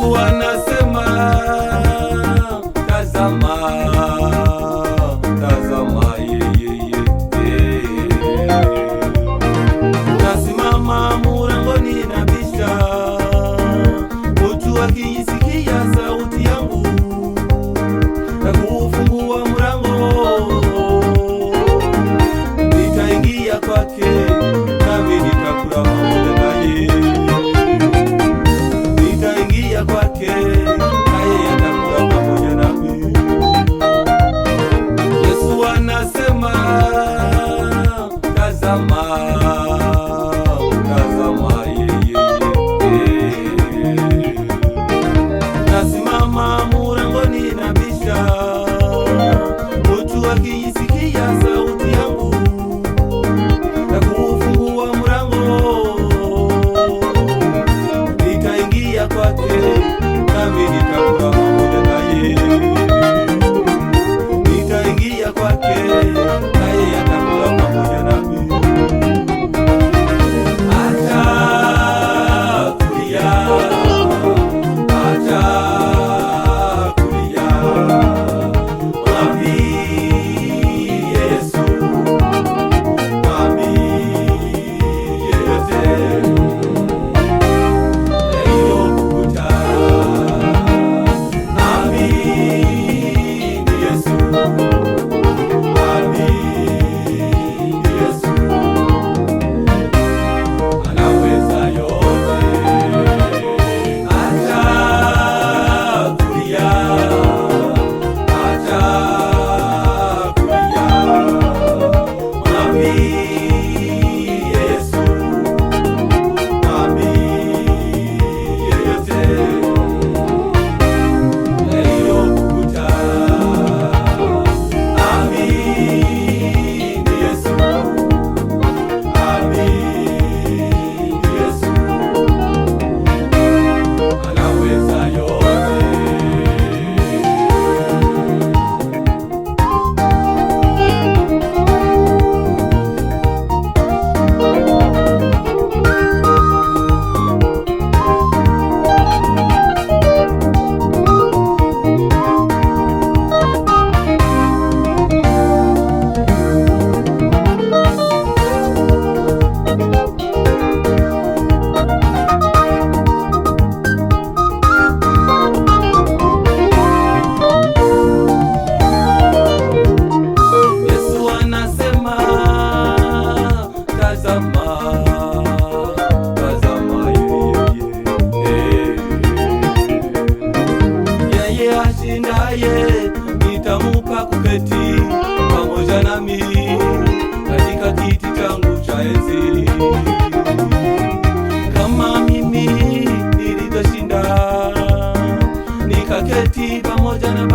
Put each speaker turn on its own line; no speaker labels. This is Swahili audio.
Yesu anasema tazama, tazama yeye, nasimama mulangoni nabisha, mtu akisikia sauti yangu na kufungua mlango, nitaingia kwake nami nitakula pamoja naye. Nitaingia kwake naye atakula pamoja nami. Yesu anasema tazama, tazama yeye, nasimama mulangoni nabisha, mtu akisikia sauti yangu na kufungua mlango, nitaingia kwake nami nitakula pamoja naye. Nitaingia kwake naye atakula pamoja nami. Ashindaye nitamupa kuketi pamoja nami katika kiti changu cha enzi, kama mimi nilivyoshinda nikaketi pamoja na